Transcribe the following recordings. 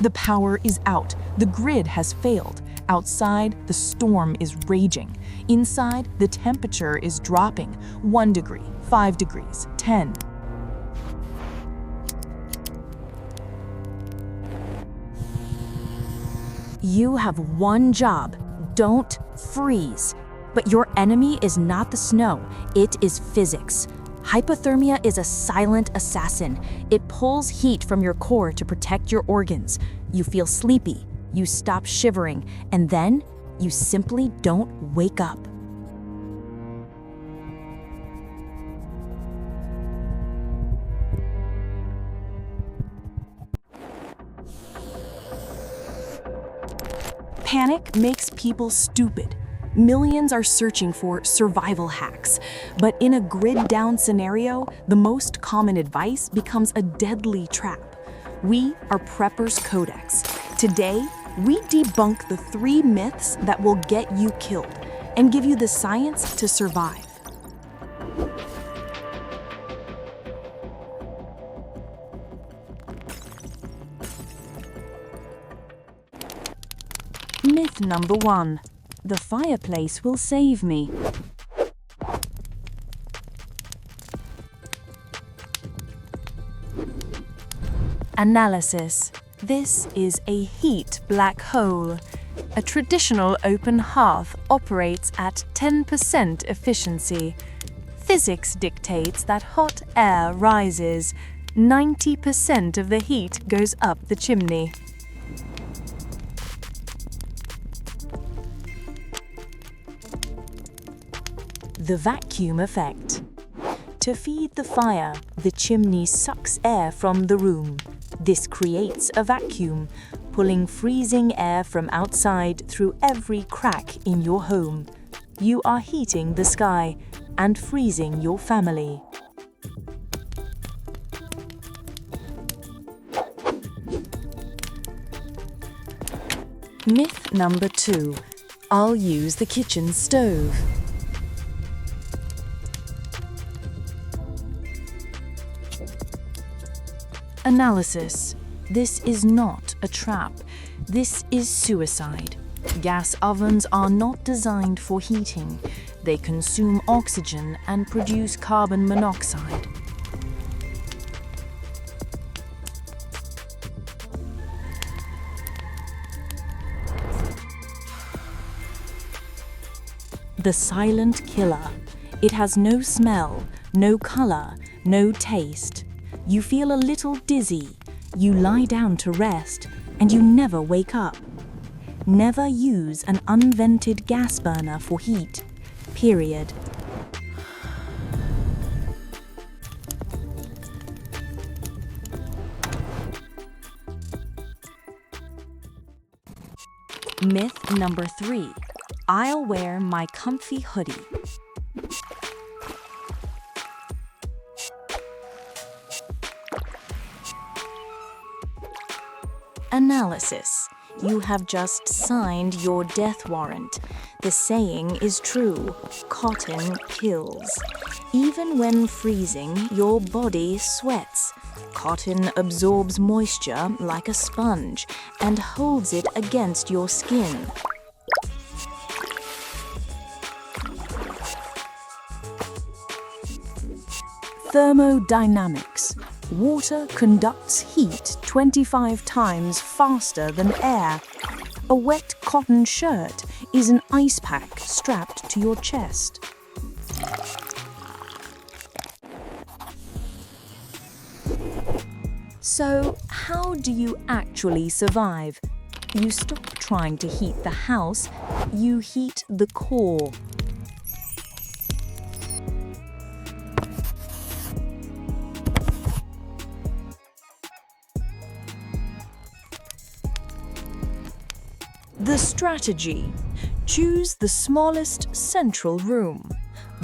The power is out. The grid has failed. Outside, the storm is raging. Inside, the temperature is dropping. 1 degree, 5 degrees, 10. You have one job. Don't freeze. But your enemy is not the snow, it is physics. Hypothermia is a silent assassin. It pulls heat from your core to protect your organs. You feel sleepy, you stop shivering, and then you simply don't wake up. Panic makes people stupid. Millions are searching for survival hacks, but in a grid-down scenario, the most common advice becomes a deadly trap. We are Preppers Codex. Today, we debunk the 3 myths that will get you killed and give you the science to survive. Myth number 1. The fireplace will save me. Analysis. This is a heat black hole. A traditional open hearth operates at 10% efficiency. Physics dictates that hot air rises. 90% of the heat goes up the chimney. The vacuum effect. To feed the fire, the chimney sucks air from the room. This creates a vacuum, pulling freezing air from outside through every crack in your home. You are heating the sky and freezing your family. Myth number 2. I'll use the kitchen stove. Analysis. This is not a trap. This is suicide. Gas ovens are not designed for heating. They consume oxygen and produce carbon monoxide. The silent killer. It has no smell, no color, no taste. You feel a little dizzy, you lie down to rest, and you never wake up. Never use an unvented gas burner for heat. Period. Myth number 3. I'll wear my comfy hoodie. Analysis. You have just signed your death warrant. The saying is true. Cotton kills. Even when freezing, your body sweats. Cotton absorbs moisture like a sponge and holds it against your skin. Thermodynamics. Water conducts heat 25 times faster than air. A wet cotton shirt is an ice pack strapped to your chest. So, how do you actually survive? You stop trying to heat the house, you heat the core. The strategy. Choose the smallest central room.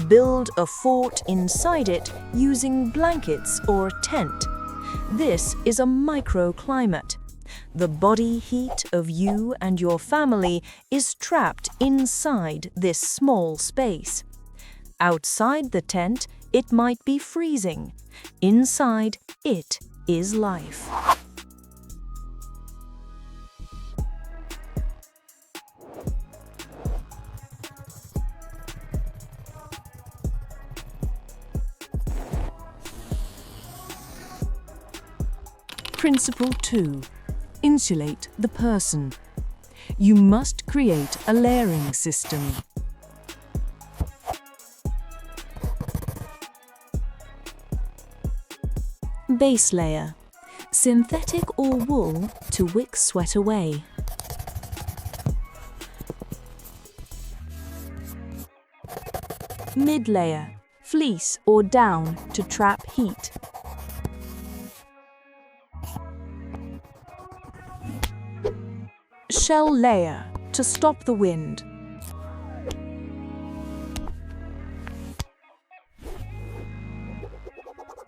Build a fort inside it using blankets or tent. This is a microclimate. The body heat of you and your family is trapped inside this small space. Outside the tent, it might be freezing. Inside, it is life. Principle 2. Insulate the person. You must create a layering system. Base layer. Synthetic or wool to wick sweat away. Mid layer. Fleece or down to trap heat. Shell layer to stop the wind.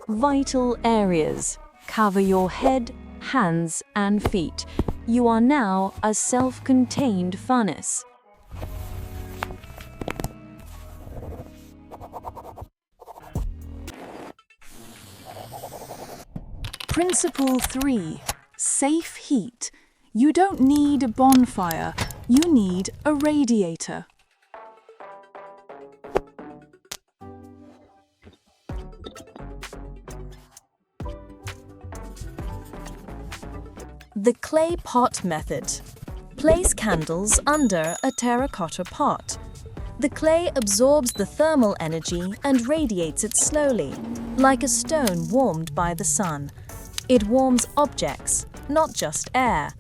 Vital areas. Cover your head, hands, and feet. You are now a self-contained furnace. Principle 3. Safe heat. You don't need a bonfire, you need a radiator. The clay pot method. Place candles under a terracotta pot. The clay absorbs the thermal energy and radiates it slowly, like a stone warmed by the sun. It warms objects, not just air.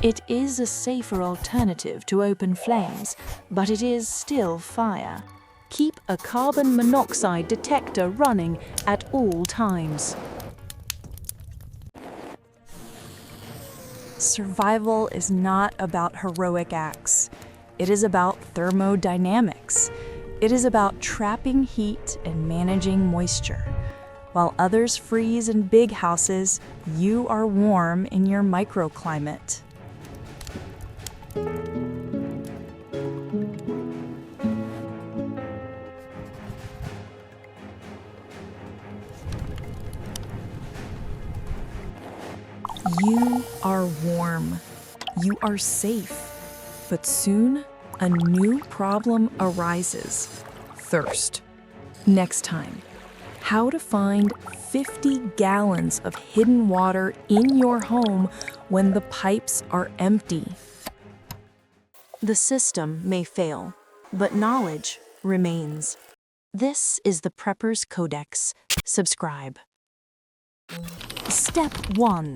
It is a safer alternative to open flames, but it is still fire. Keep a carbon monoxide detector running at all times. Survival is not about heroic acts. It is about thermodynamics. It is about trapping heat and managing moisture. While others freeze in big houses, you are warm in your microclimate. You are warm. You are safe. But soon, a new problem arises. Thirst. Next time, how to find 50 gallons of hidden water in your home when the pipes are empty. The system may fail, but knowledge remains. This is the Prepper's Codex. Subscribe. Step 1.